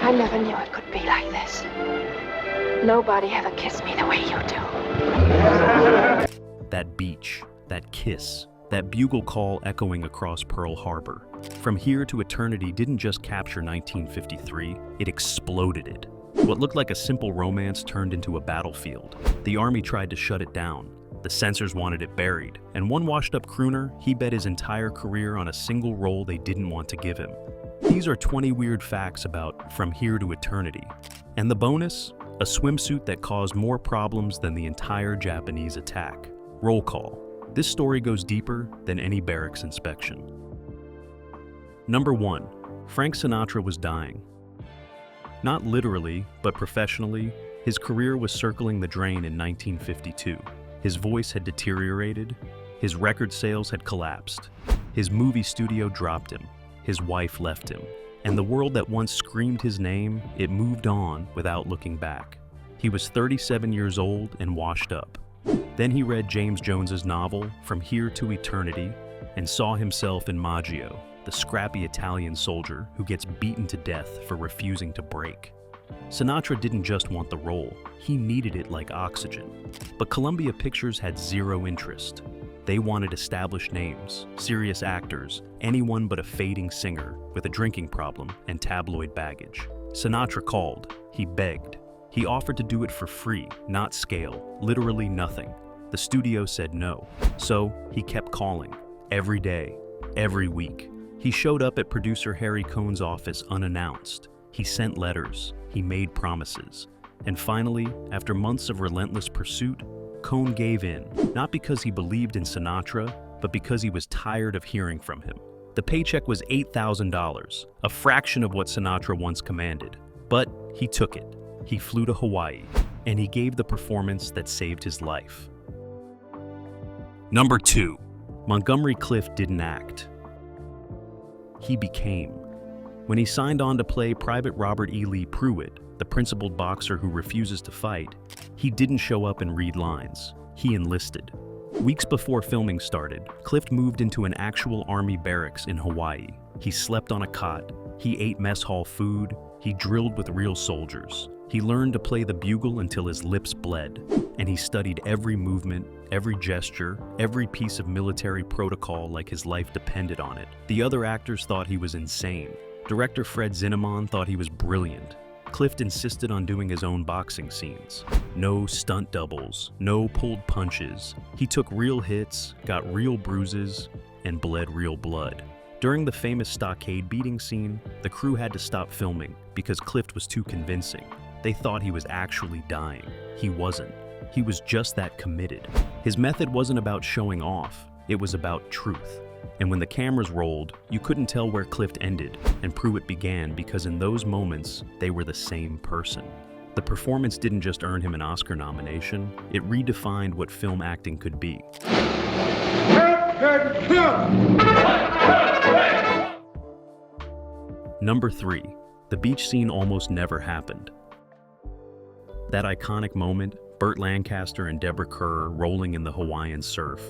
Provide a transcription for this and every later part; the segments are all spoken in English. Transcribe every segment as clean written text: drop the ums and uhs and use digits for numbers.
I never knew it could be like this. Nobody ever kissed me the way you do. That beach, that kiss, that bugle call echoing across Pearl Harbor. From Here to Eternity didn't just capture 1953, it exploded it. What looked like a simple romance turned into a battlefield. The Army tried to shut it down. The censors wanted it buried. And one washed-up crooner, he bet his entire career on a single role they didn't want to give him. These are 20 weird facts about From Here to Eternity. And the bonus? A swimsuit that caused more problems than the entire Japanese attack. Roll call. This story goes deeper than any barracks inspection. Number 1. Frank Sinatra was dying. Not literally, but professionally, his career was circling the drain in 1952. His voice had deteriorated, his record sales had collapsed, his movie studio dropped him, his wife left him, and the world that once screamed his name, it moved on without looking back. He was 37 years old and washed up. Then he read James Jones's novel, From Here to Eternity, and saw himself in Maggio, the scrappy Italian soldier who gets beaten to death for refusing to break. Sinatra didn't just want the role, he needed it like oxygen. But Columbia Pictures had zero interest. They wanted established names, serious actors, anyone but a fading singer with a drinking problem and tabloid baggage. Sinatra called, he begged. He offered to do it for free, not scale, literally nothing. The studio said no, so he kept calling, every day, every week. He showed up at producer Harry Cohn's office unannounced. He sent letters, he made promises. And finally, after months of relentless pursuit, Cohn gave in, not because he believed in Sinatra, but because he was tired of hearing from him. The paycheck was $8,000, a fraction of what Sinatra once commanded. But he took it. He flew to Hawaii, and he gave the performance that saved his life. Number 2. Montgomery Clift didn't act. He became. When he signed on to play Private Robert E. Lee Pruitt, the principled boxer who refuses to fight, he didn't show up and read lines. He enlisted. Weeks before filming started, Clift moved into an actual Army barracks in Hawaii. He slept on a cot. He ate mess hall food. He drilled with real soldiers. He learned to play the bugle until his lips bled, and he studied every movement, every gesture, every piece of military protocol like his life depended on it. The other actors thought he was insane. Director Fred Zinnemann thought he was brilliant. Clift insisted on doing his own boxing scenes. No stunt doubles, no pulled punches. He took real hits, got real bruises, and bled real blood. During the famous stockade beating scene, the crew had to stop filming because Clift was too convincing. They thought he was actually dying. He wasn't. He was just that committed. His method wasn't about showing off, it was about truth. And when the cameras rolled, you couldn't tell where Clift ended and Pruitt began because in those moments, they were the same person. The performance didn't just earn him an Oscar nomination, it redefined what film acting could be. Number 3. The beach scene almost never happened. That iconic moment, Burt Lancaster and Deborah Kerr rolling in the Hawaiian surf,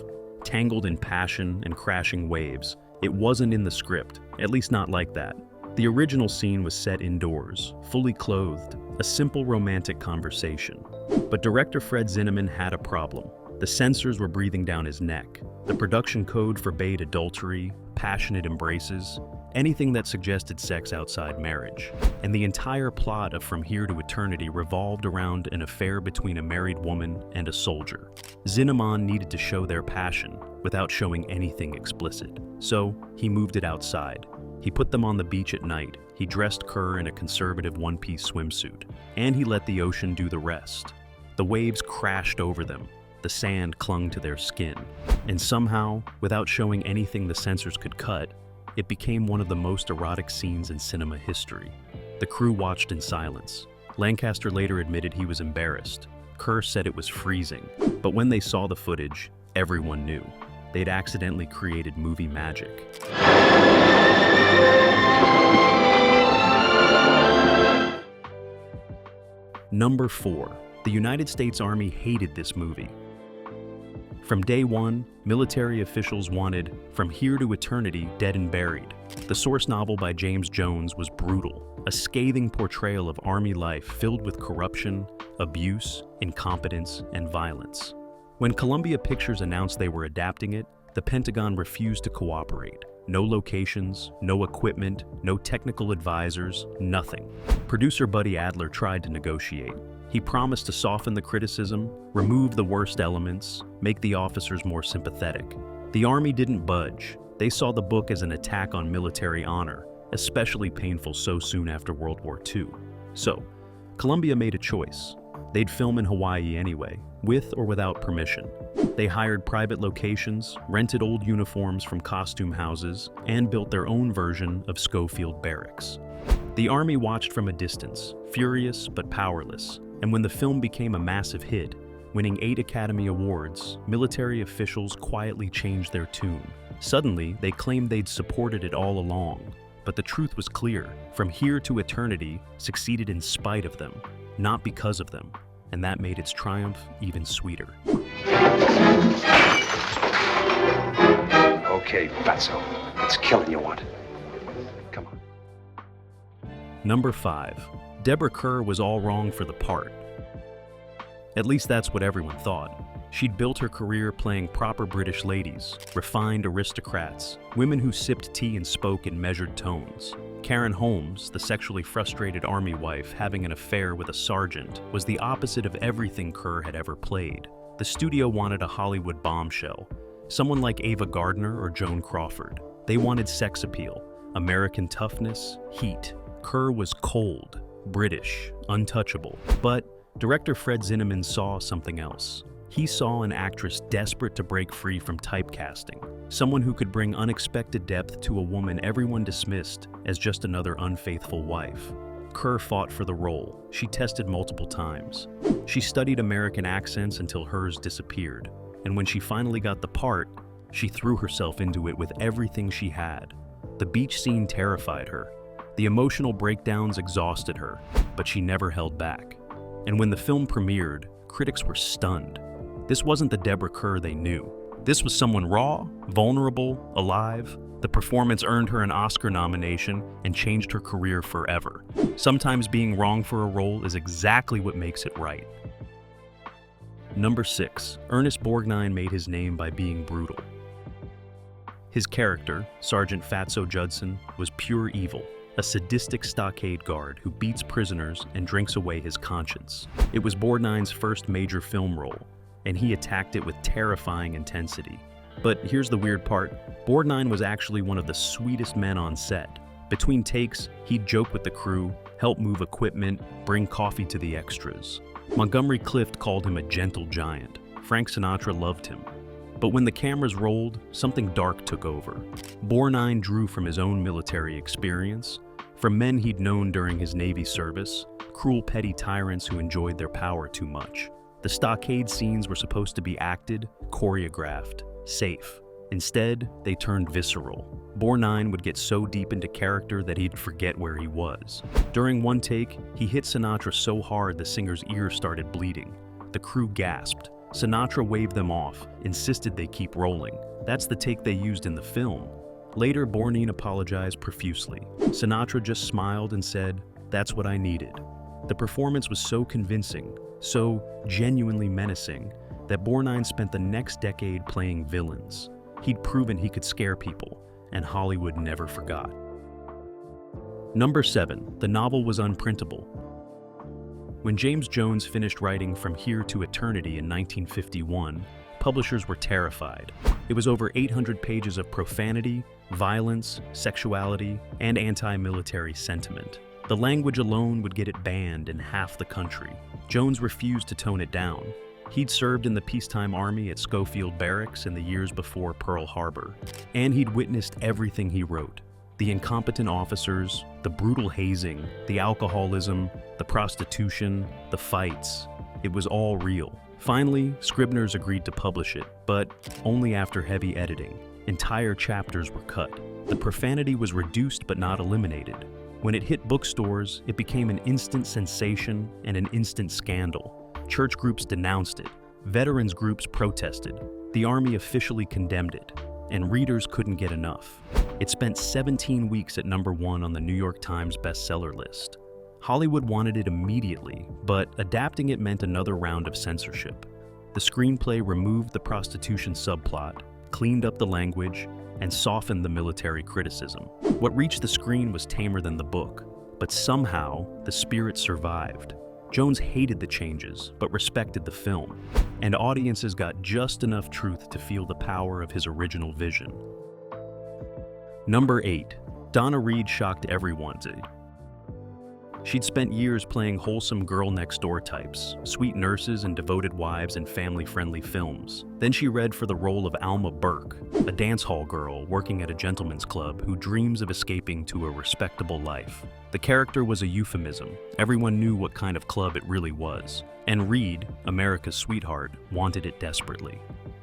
tangled in passion and crashing waves, it wasn't in the script, at least not like that. The original scene was set indoors, fully clothed, a simple romantic conversation. But director Fred Zinnemann had a problem. The censors were breathing down his neck. The production code forbade adultery, passionate embraces, anything that suggested sex outside marriage. And the entire plot of From Here to Eternity revolved around an affair between a married woman and a soldier. Zinnemann needed to show their passion without showing anything explicit. So he moved it outside. He put them on the beach at night. He dressed Kerr in a conservative one-piece swimsuit. And he let the ocean do the rest. The waves crashed over them. The sand clung to their skin. And somehow, without showing anything the censors could cut, it became one of the most erotic scenes in cinema history. The crew watched in silence. Lancaster later admitted he was embarrassed. Kerr said it was freezing. But when they saw the footage, everyone knew. They'd accidentally created movie magic. Number 4. The United States Army hated this movie. From day one, military officials wanted From Here to Eternity, Dead and Buried. The source novel by James Jones was brutal, a scathing portrayal of Army life filled with corruption, abuse, incompetence, and violence. When Columbia Pictures announced they were adapting it, the Pentagon refused to cooperate. No locations, no equipment, no technical advisors, nothing. Producer Buddy Adler tried to negotiate. He promised to soften the criticism, remove the worst elements, make the officers more sympathetic. The Army didn't budge. They saw the book as an attack on military honor, especially painful so soon after World War II. So, Columbia made a choice. They'd film in Hawaii anyway, with or without permission. They hired private locations, rented old uniforms from costume houses, and built their own version of Schofield Barracks. The Army watched from a distance, furious but powerless, and when the film became a massive hit, winning 8 Academy Awards, military officials quietly changed their tune. Suddenly, they claimed they'd supported it all along. But the truth was clear. From Here to Eternity succeeded in spite of them, not because of them, and that made its triumph even sweeter. Okay, fatso. It's killing you want. Come on. Number 5. Deborah Kerr was all wrong for the part. At least that's what everyone thought. She'd built her career playing proper British ladies, refined aristocrats, women who sipped tea and spoke in measured tones. Karen Holmes, the sexually frustrated army wife having an affair with a sergeant, was the opposite of everything Kerr had ever played. The studio wanted a Hollywood bombshell, someone like Ava Gardner or Joan Crawford. They wanted sex appeal, American toughness, heat. Kerr was cold, British, untouchable. But director Fred Zinnemann saw something else. He saw an actress desperate to break free from typecasting, someone who could bring unexpected depth to a woman everyone dismissed as just another unfaithful wife. Kerr fought for the role. She tested multiple times. She studied American accents until hers disappeared, and when she finally got the part, she threw herself into it with everything she had. The beach scene terrified her. The emotional breakdowns exhausted her, but she never held back. And when the film premiered, critics were stunned. This wasn't the Deborah Kerr they knew. This was someone raw, vulnerable, alive. The performance earned her an Oscar nomination and changed her career forever. Sometimes being wrong for a role is exactly what makes it right. Number 6. Ernest Borgnine made his name by being brutal. His character, Sergeant Fatso Judson, was pure evil, a sadistic stockade guard who beats prisoners and drinks away his conscience. It was Borgnine's first major film role, and he attacked it with terrifying intensity. But here's the weird part. Borgnine was actually one of the sweetest men on set. Between takes, he'd joke with the crew, help move equipment, bring coffee to the extras. Montgomery Clift called him a gentle giant. Frank Sinatra loved him. But when the cameras rolled, something dark took over. Borgnine drew from his own military experience, from men he'd known during his Navy service, cruel petty tyrants who enjoyed their power too much. The stockade scenes were supposed to be acted, choreographed, safe. Instead, they turned visceral. Borgnine would get so deep into character that he'd forget where he was. During one take, he hit Sinatra so hard the singer's ear started bleeding. The crew gasped. Sinatra waved them off, insisted they keep rolling. That's the take they used in the film. Later, Borgnine apologized profusely. Sinatra just smiled and said, "That's what I needed." The performance was so convincing, so genuinely menacing, that Borgnine spent the next decade playing villains. He'd proven he could scare people, and Hollywood never forgot. Number 7. The novel was unprintable. When James Jones finished writing From Here to Eternity in 1951, publishers were terrified. It was over 800 pages of profanity, violence, sexuality, and anti-military sentiment. The language alone would get it banned in half the country. Jones refused to tone it down. He'd served in the peacetime army at Schofield Barracks in the years before Pearl Harbor, and he'd witnessed everything he wrote. The incompetent officers, the brutal hazing, the alcoholism, the prostitution, the fights. It was all real. Finally, Scribner's agreed to publish it, but only after heavy editing. Entire chapters were cut. The profanity was reduced but not eliminated. When it hit bookstores, it became an instant sensation and an instant scandal. Church groups denounced it. Veterans groups protested. The Army officially condemned it, and readers couldn't get enough. It spent 17 weeks at #1 on the New York Times bestseller list. Hollywood wanted it immediately, but adapting it meant another round of censorship. The screenplay removed the prostitution subplot, cleaned up the language, and softened the military criticism. What reached the screen was tamer than the book, but somehow the spirit survived. Jones hated the changes, but respected the film, and audiences got just enough truth to feel the power of his original vision. Number 8. Donna Reed shocked everyone. She'd spent years playing wholesome girl-next-door types, sweet nurses and devoted wives in family-friendly films. Then she read for the role of Alma Burke, a dance hall girl working at a gentleman's club who dreams of escaping to a respectable life. The character was a euphemism. Everyone knew what kind of club it really was. And Reed, America's sweetheart, wanted it desperately.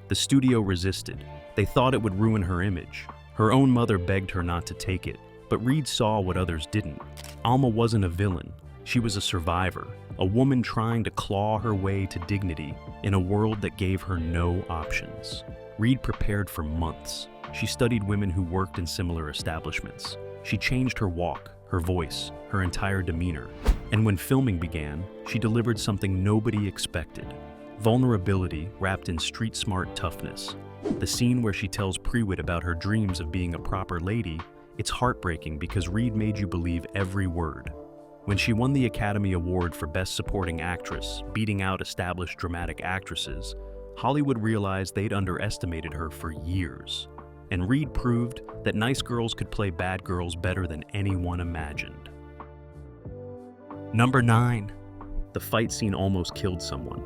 The studio resisted. They thought it would ruin her image. Her own mother begged her not to take it, but Reed saw what others didn't. Alma wasn't a villain. She was a survivor, a woman trying to claw her way to dignity in a world that gave her no options. Reed prepared for months. She studied women who worked in similar establishments. She changed her walk, her voice, her entire demeanor. And when filming began, she delivered something nobody expected. Vulnerability wrapped in street-smart toughness. The scene where she tells Prewitt about her dreams of being a proper lady, it's heartbreaking because Reed made you believe every word. When she won the Academy Award for Best Supporting Actress, beating out established dramatic actresses, Hollywood realized they'd underestimated her for years. And Reed proved that nice girls could play bad girls better than anyone imagined. Number 9. The fight scene almost killed someone.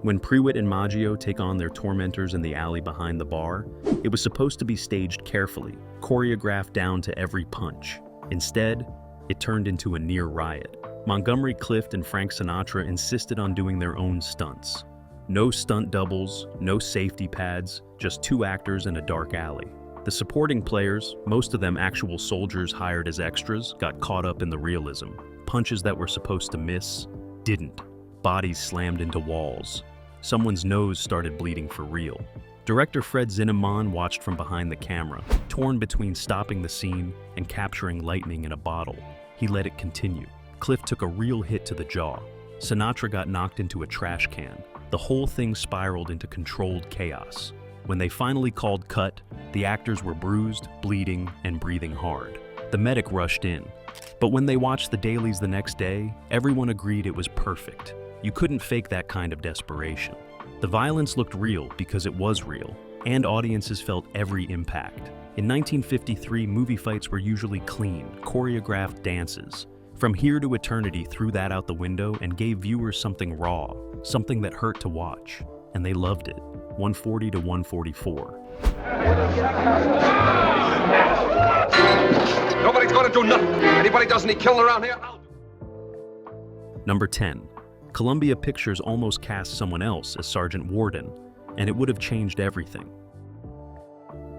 When Prewitt and Maggio take on their tormentors in the alley behind the bar, it was supposed to be staged carefully, choreographed down to every punch. Instead, it turned into a near riot. Montgomery Clift and Frank Sinatra insisted on doing their own stunts. No stunt doubles, no safety pads, just 2 actors in a dark alley. The supporting players, most of them actual soldiers hired as extras, got caught up in the realism. Punches that were supposed to miss, didn't. Bodies slammed into walls. Someone's nose started bleeding for real. Director Fred Zinnemann watched from behind the camera, torn between stopping the scene and capturing lightning in a bottle. He let it continue. Clift took a real hit to the jaw. Sinatra got knocked into a trash can. The whole thing spiraled into controlled chaos. When they finally called cut, the actors were bruised, bleeding, and breathing hard. The medic rushed in. But when they watched the dailies the next day, everyone agreed it was perfect. You couldn't fake that kind of desperation. The violence looked real because it was real, and audiences felt every impact. In 1953, movie fights were usually clean, choreographed dances. From Here to Eternity threw that out the window and gave viewers something raw, something that hurt to watch, and they loved it. 140 to 144. Nobody's gonna do nothing. Anybody does any killing around here, I'll do. Number 10. Columbia Pictures almost cast someone else as Sergeant Warden, and it would have changed everything.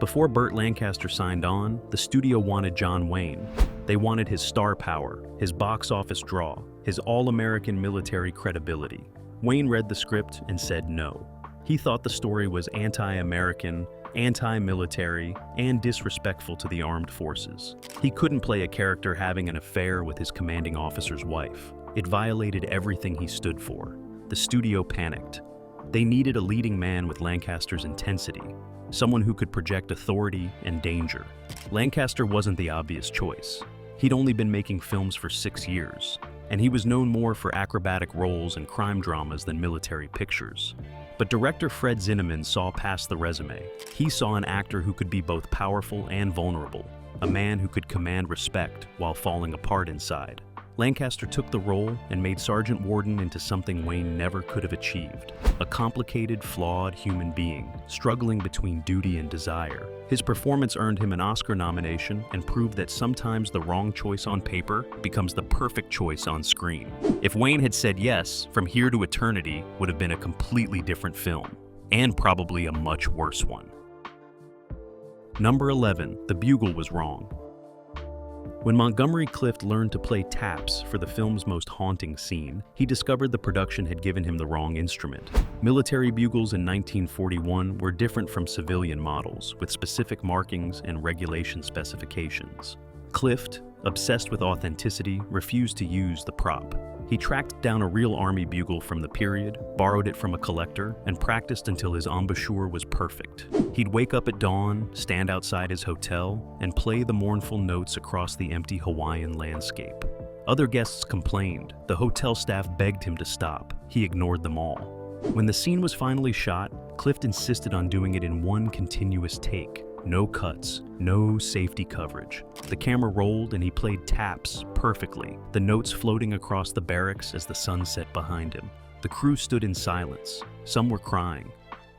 Before Burt Lancaster signed on, the studio wanted John Wayne. They wanted his star power, his box office draw, his all-American military credibility. Wayne read the script and said no. He thought the story was anti-American, anti-military, and disrespectful to the armed forces. He couldn't play a character having an affair with his commanding officer's wife. It violated everything he stood for. The studio panicked. They needed a leading man with Lancaster's intensity, someone who could project authority and danger. Lancaster wasn't the obvious choice. He'd only been making films for 6 years, and he was known more for acrobatic roles and crime dramas than military pictures. But director Fred Zinnemann saw past the resume. He saw an actor who could be both powerful and vulnerable, a man who could command respect while falling apart inside. Lancaster took the role and made Sergeant Warden into something Wayne never could have achieved. A complicated, flawed human being, struggling between duty and desire. His performance earned him an Oscar nomination and proved that sometimes the wrong choice on paper becomes the perfect choice on screen. If Wayne had said yes, From Here to Eternity would have been a completely different film, and probably a much worse one. Number 11, The Bugle was wrong. When Montgomery Clift learned to play taps for the film's most haunting scene, he discovered the production had given him the wrong instrument. Military bugles in 1941 were different from civilian models, with specific markings and regulation specifications. Clift, obsessed with authenticity, refused to use the prop. He tracked down a real army bugle from the period, borrowed it from a collector, and practiced until his embouchure was perfect. He'd wake up at dawn, stand outside his hotel, and play the mournful notes across the empty Hawaiian landscape. Other guests complained. The hotel staff begged him to stop. He ignored them all. When the scene was finally shot, Clift insisted on doing it in one continuous take. No cuts, no safety coverage. The camera rolled and he played taps perfectly, the notes floating across the barracks as the sun set behind him. The crew stood in silence. Some were crying.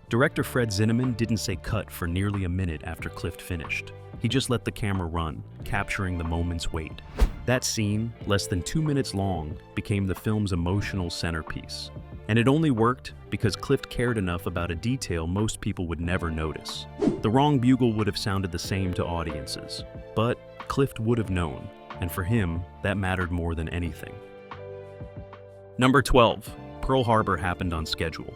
Director Fred Zinnemann didn't say cut for nearly a minute after Clift finished. He just let the camera run, capturing the moment's weight. That scene, less than 2 minutes long, became the film's emotional centerpiece. And it only worked because Clift cared enough about a detail most people would never notice. The wrong bugle would have sounded the same to audiences, but Clift would have known, and for him, that mattered more than anything. Number 12. Pearl Harbor happened on schedule.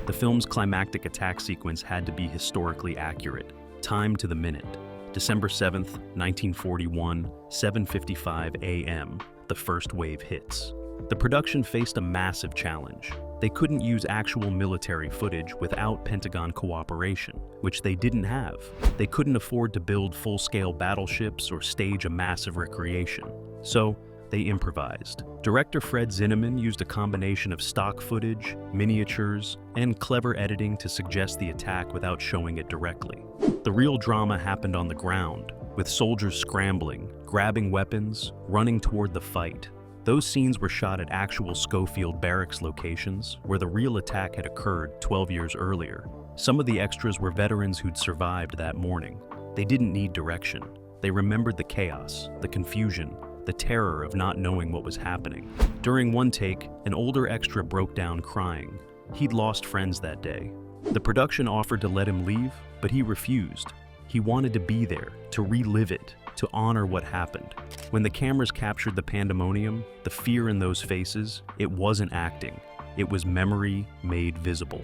The film's climactic attack sequence had to be historically accurate, timed to the minute. December 7th, 1941, 7:55 a.m., the first wave hits. The production faced a massive challenge. They couldn't use actual military footage without Pentagon cooperation, which they didn't have. They couldn't afford to build full-scale battleships or stage a massive recreation. So, they improvised. Director Fred Zinnemann used a combination of stock footage, miniatures, and clever editing to suggest the attack without showing it directly. The real drama happened on the ground, with soldiers scrambling, grabbing weapons, running toward the fight. Those scenes were shot at actual Schofield barracks locations, where the real attack had occurred 12 years earlier. Some of the extras were veterans who'd survived that morning. They didn't need direction. They remembered the chaos, the confusion, the terror of not knowing what was happening. During one take, an older extra broke down crying. He'd lost friends that day. The production offered to let him leave, but he refused. He wanted to be there, to relive it, to honor what happened. When the cameras captured the pandemonium, the fear in those faces, it wasn't acting. It was memory made visible.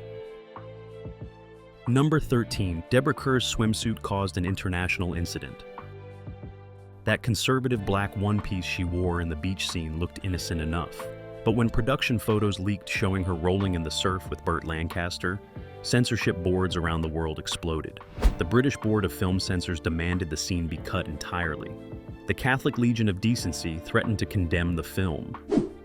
Number 13, Deborah Kerr's swimsuit caused an international incident. That conservative black one-piece she wore in the beach scene looked innocent enough. But when production photos leaked showing her rolling in the surf with Burt Lancaster, censorship boards around the world exploded. The British Board of Film Censors demanded the scene be cut entirely. The Catholic Legion of Decency threatened to condemn the film.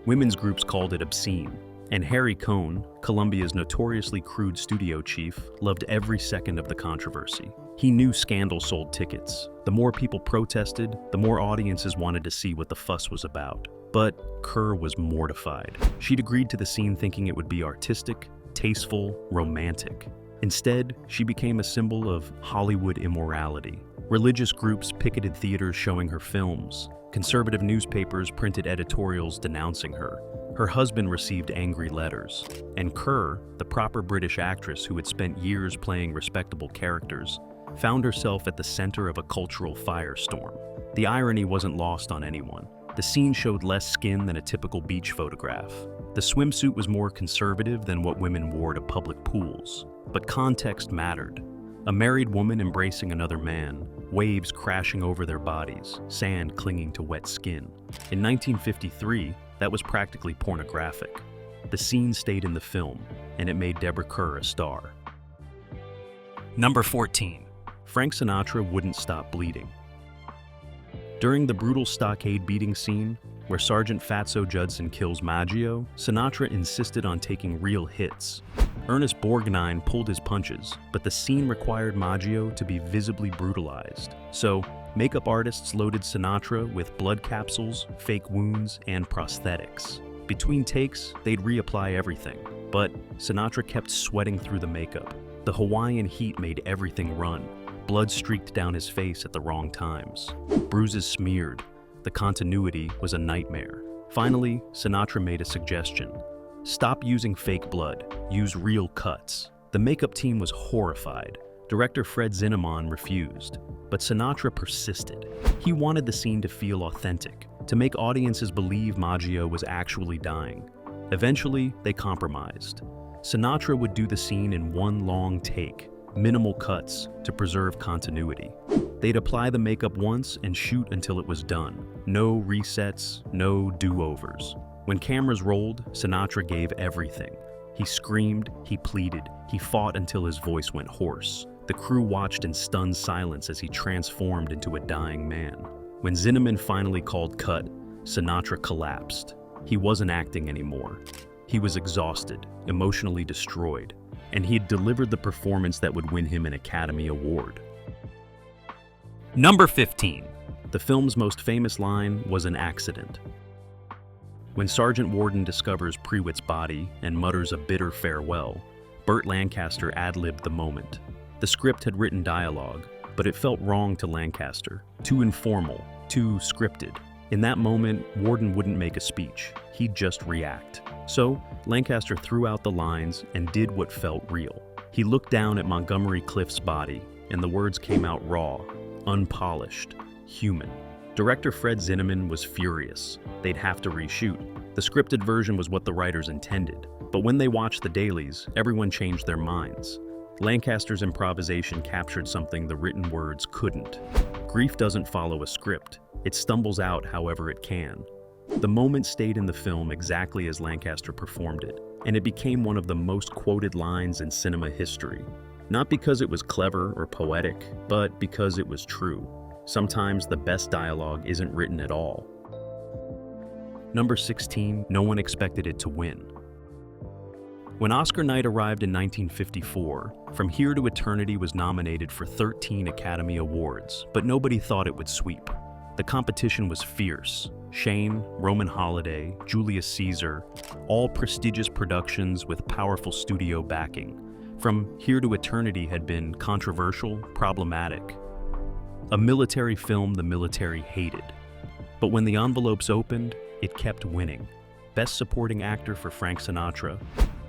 Women's groups called it obscene. And Harry Cohn, Columbia's notoriously crude studio chief, loved every second of the controversy. He knew Scandal sold tickets. The more people protested, the more audiences wanted to see what the fuss was about. But Kerr was mortified. She'd agreed to the scene thinking it would be artistic, tasteful, romantic. Instead, she became a symbol of Hollywood immorality. Religious groups picketed theaters showing her films. Conservative newspapers printed editorials denouncing her. Her husband received angry letters. And Kerr, the proper British actress who had spent years playing respectable characters, found herself at the center of a cultural firestorm. The irony wasn't lost on anyone. The scene showed less skin than a typical beach photograph. The swimsuit was more conservative than what women wore to public pools. But context mattered. A married woman embracing another man, waves crashing over their bodies, sand clinging to wet skin. In 1953, that was practically pornographic. The scene stayed in the film, and it made Deborah Kerr a star. Number 14. Frank Sinatra wouldn't stop bleeding. During the brutal stockade beating scene, where Sergeant Fatso Judson kills Maggio, Sinatra insisted on taking real hits. Ernest Borgnine pulled his punches, but the scene required Maggio to be visibly brutalized. So, makeup artists loaded Sinatra with blood capsules, fake wounds, and prosthetics. Between takes, they'd reapply everything, but Sinatra kept sweating through the makeup. The Hawaiian heat made everything run. Blood streaked down his face at the wrong times. Bruises smeared. The continuity was a nightmare. Finally, Sinatra made a suggestion. Stop using fake blood. Use real cuts. The makeup team was horrified. Director Fred Zinnemann refused, but Sinatra persisted. He wanted the scene to feel authentic, to make audiences believe Maggio was actually dying. Eventually, they compromised. Sinatra would do the scene in one long take, minimal cuts, to preserve continuity. They'd apply the makeup once and shoot until it was done. No resets, no do-overs. When cameras rolled, Sinatra gave everything. He screamed, he pleaded, he fought until his voice went hoarse. The crew watched in stunned silence as he transformed into a dying man. When Zinnemann finally called cut, Sinatra collapsed. He wasn't acting anymore. He was exhausted, emotionally destroyed, and he had delivered the performance that would win him an Academy Award. Number 15. The film's most famous line was an accident. When Sergeant Warden discovers Prewitt's body and mutters a bitter farewell, Burt Lancaster ad-libbed the moment. The script had written dialogue, but it felt wrong to Lancaster, too informal, too scripted. In that moment, Warden wouldn't make a speech, he'd just react. So, Lancaster threw out the lines and did what felt real. He looked down at Montgomery Clift's body, and the words came out raw, unpolished, human. Director Fred Zinnemann was furious. They'd have to reshoot. The scripted version was what the writers intended, but when they watched the dailies, everyone changed their minds. Lancaster's improvisation captured something the written words couldn't. Grief doesn't follow a script. It stumbles out however it can. The moment stayed in the film exactly as Lancaster performed it, and it became one of the most quoted lines in cinema history. Not because it was clever or poetic, but because it was true. Sometimes the best dialogue isn't written at all. Number 16, no one expected it to win. When Oscar night arrived in 1954, From Here to Eternity was nominated for 13 Academy Awards, but nobody thought it would sweep. The competition was fierce. Shane, Roman Holiday, Julius Caesar, all prestigious productions with powerful studio backing. From Here to Eternity had been controversial, problematic. A military film the military hated. But when the envelopes opened, it kept winning. Best Supporting Actor for Frank Sinatra,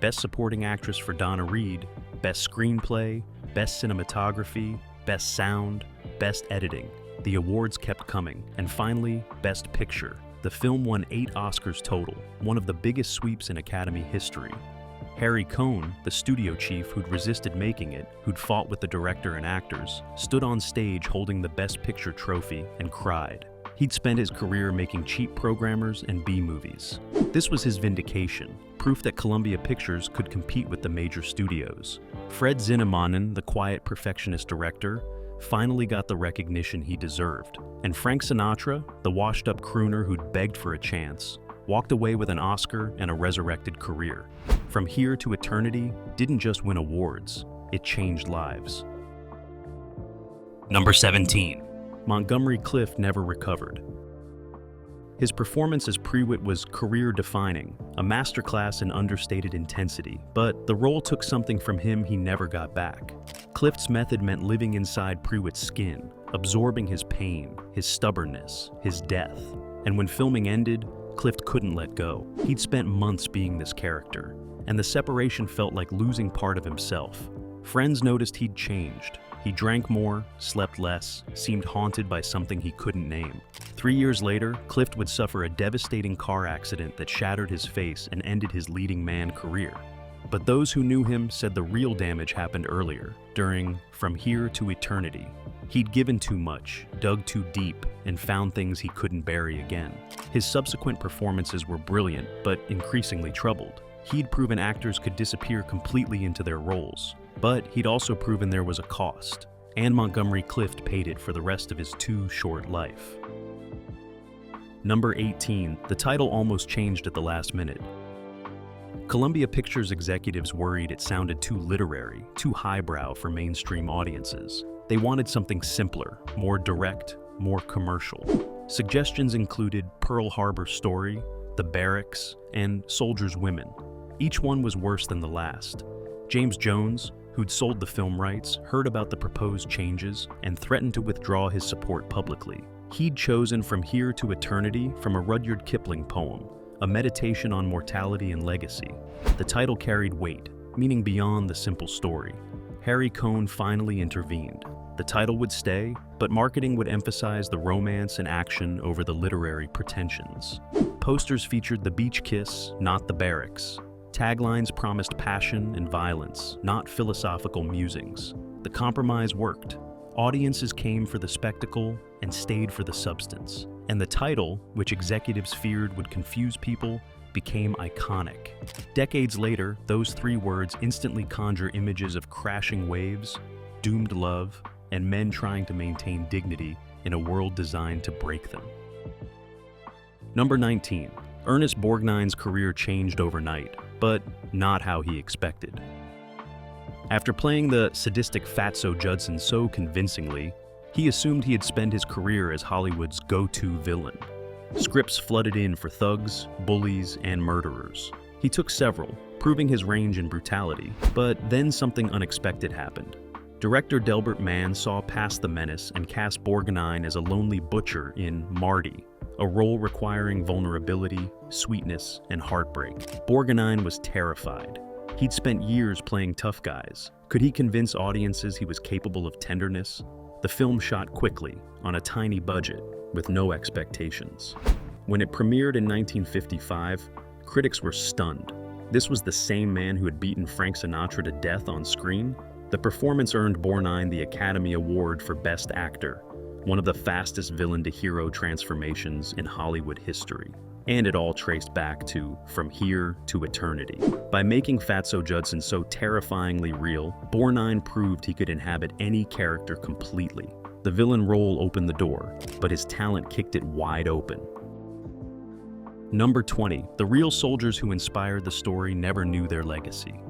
Best Supporting Actress for Donna Reed, Best Screenplay, Best Cinematography, Best Sound, Best Editing. The awards kept coming, and finally, Best Picture. The film won 8 Oscars total, one of the biggest sweeps in Academy history. Harry Cohn, the studio chief who'd resisted making it, who'd fought with the director and actors, stood on stage holding the Best Picture trophy and cried. He'd spent his career making cheap programmers and B-movies. This was his vindication, proof that Columbia Pictures could compete with the major studios. Fred Zinnemann, the quiet perfectionist director, finally got the recognition he deserved. And Frank Sinatra, the washed-up crooner who'd begged for a chance, walked away with an Oscar and a resurrected career. From Here to Eternity didn't just win awards, it changed lives. Number 17. Montgomery Clift never recovered. His performance as Prewitt was career-defining, a masterclass in understated intensity, but the role took something from him he never got back. Clift's method meant living inside Prewitt's skin, absorbing his pain, his stubbornness, his death. And when filming ended, Clift couldn't let go. He'd spent months being this character, and the separation felt like losing part of himself. Friends noticed he'd changed. He drank more, slept less, seemed haunted by something he couldn't name. 3 years later, Clift would suffer a devastating car accident that shattered his face and ended his leading man career. But those who knew him said the real damage happened earlier, during From Here to Eternity. He'd given too much, dug too deep, and found things he couldn't bury again. His subsequent performances were brilliant, but increasingly troubled. He'd proven actors could disappear completely into their roles. But he'd also proven there was a cost, and Montgomery Clift paid it for the rest of his too short life. Number 18, the title almost changed at the last minute. Columbia Pictures executives worried it sounded too literary, too highbrow for mainstream audiences. They wanted something simpler, more direct, more commercial. Suggestions included Pearl Harbor Story, The Barracks, and Soldiers' Women. Each one was worse than the last. James Jones, who'd sold the film rights, heard about the proposed changes and threatened to withdraw his support publicly. He'd chosen From Here to Eternity from a Rudyard Kipling poem, a meditation on mortality and legacy. The title carried weight, meaning beyond the simple story. Harry Cohn finally intervened. The title would stay, but marketing would emphasize the romance and action over the literary pretensions. Posters featured the beach kiss, not the barracks. Taglines promised passion and violence, not philosophical musings. The compromise worked. Audiences came for the spectacle and stayed for the substance. And the title, which executives feared would confuse people, became iconic. Decades later, those three words instantly conjure images of crashing waves, doomed love, and men trying to maintain dignity in a world designed to break them. Number 19. Ernest Borgnine's career changed overnight, but not how he expected. After playing the sadistic Fatso Judson so convincingly, he assumed he'd spend his career as Hollywood's go-to villain. Scripts flooded in for thugs, bullies, and murderers. He took several, proving his range in brutality, but then something unexpected happened. Director Delbert Mann saw past the menace and cast Borgnine as a lonely butcher in Marty, a role requiring vulnerability, sweetness, and heartbreak. Borgnine was terrified. He'd spent years playing tough guys. Could he convince audiences he was capable of tenderness? The film shot quickly, on a tiny budget, with no expectations. When it premiered in 1955, critics were stunned. This was the same man who had beaten Frank Sinatra to death on screen. The performance earned Borgnine the Academy Award for Best Actor, one of the fastest villain-to-hero transformations in Hollywood history. And it all traced back to From Here to Eternity. By making Fatso Judson so terrifyingly real, Borgnine proved he could inhabit any character completely. The villain role opened the door, but his talent kicked it wide open. Number 20. The real soldiers who inspired the story never knew their legacy.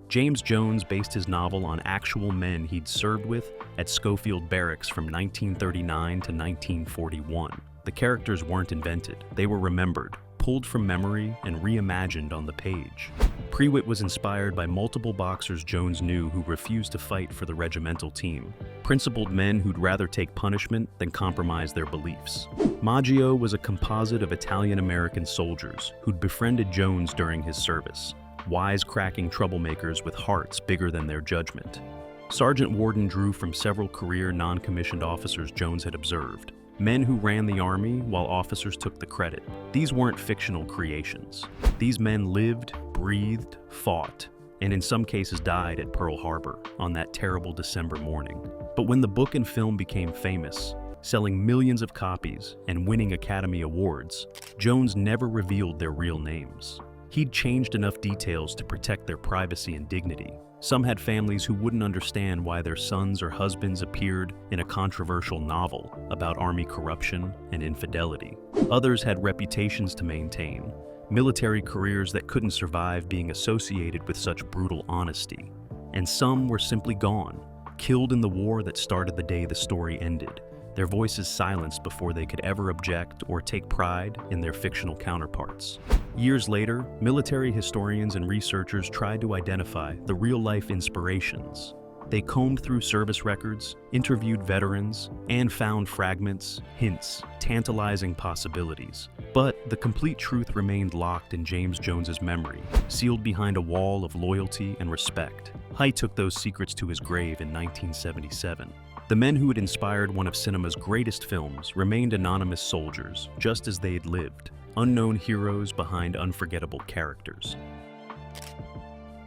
James Jones based his novel on actual men he'd served with at Schofield Barracks from 1939 to 1941. The characters weren't invented, they were remembered, pulled from memory, and reimagined on the page. Prewitt was inspired by multiple boxers Jones knew who refused to fight for the regimental team, principled men who'd rather take punishment than compromise their beliefs. Maggio was a composite of Italian-American soldiers who'd befriended Jones during his service, wisecracking troublemakers with hearts bigger than their judgment. Sergeant Warden drew from several career non-commissioned officers Jones had observed, men who ran the army while officers took the credit. These weren't fictional creations. These men lived, breathed, fought, and in some cases died at Pearl Harbor on that terrible December morning. But when the book and film became famous, selling millions of copies and winning Academy Awards, Jones never revealed their real names. He'd changed enough details to protect their privacy and dignity. Some had families who wouldn't understand why their sons or husbands appeared in a controversial novel about army corruption and infidelity. Others had reputations to maintain, military careers that couldn't survive being associated with such brutal honesty. And some were simply gone, killed in the war that started the day the story ended, their voices silenced before they could ever object or take pride in their fictional counterparts. Years later, military historians and researchers tried to identify the real-life inspirations. They combed through service records, interviewed veterans, and found fragments, hints, tantalizing possibilities. But the complete truth remained locked in James Jones's memory, sealed behind a wall of loyalty and respect. Hite took those secrets to his grave in 1977. The men who had inspired one of cinema's greatest films remained anonymous soldiers, just as they had lived, unknown heroes behind unforgettable characters.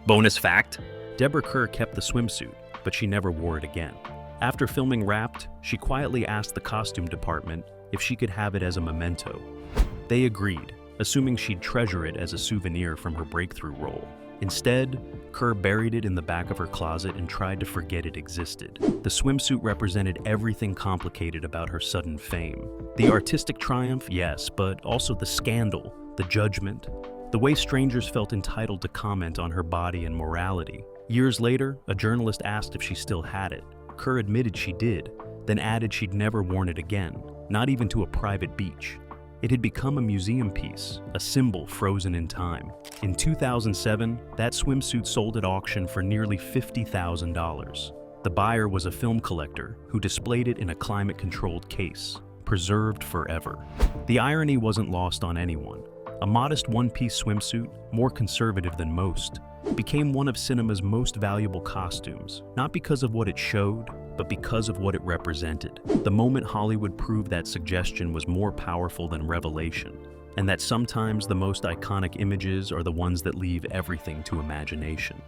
Bonus fact: Deborah Kerr kept the swimsuit, but she never wore it again. After filming Wrapped, she quietly asked the costume department if she could have it as a memento. They agreed, assuming she'd treasure it as a souvenir from her breakthrough role. Instead, Kerr buried it in the back of her closet and tried to forget it existed. The swimsuit represented everything complicated about her sudden fame. The artistic triumph, yes, but also the scandal, the judgment, the way strangers felt entitled to comment on her body and morality. Years later, a journalist asked if she still had it. Kerr admitted she did, then added she'd never worn it again, not even to a private beach. It had become a museum piece, a symbol frozen in time. In 2007, that swimsuit sold at auction for nearly $50,000. The buyer was a film collector who displayed it in a climate-controlled case, preserved forever. The irony wasn't lost on anyone. A modest one-piece swimsuit, more conservative than most, became one of cinema's most valuable costumes, not because of what it showed, but because of what it represented. The moment Hollywood proved that suggestion was more powerful than revelation, and that sometimes the most iconic images are the ones that leave everything to imagination.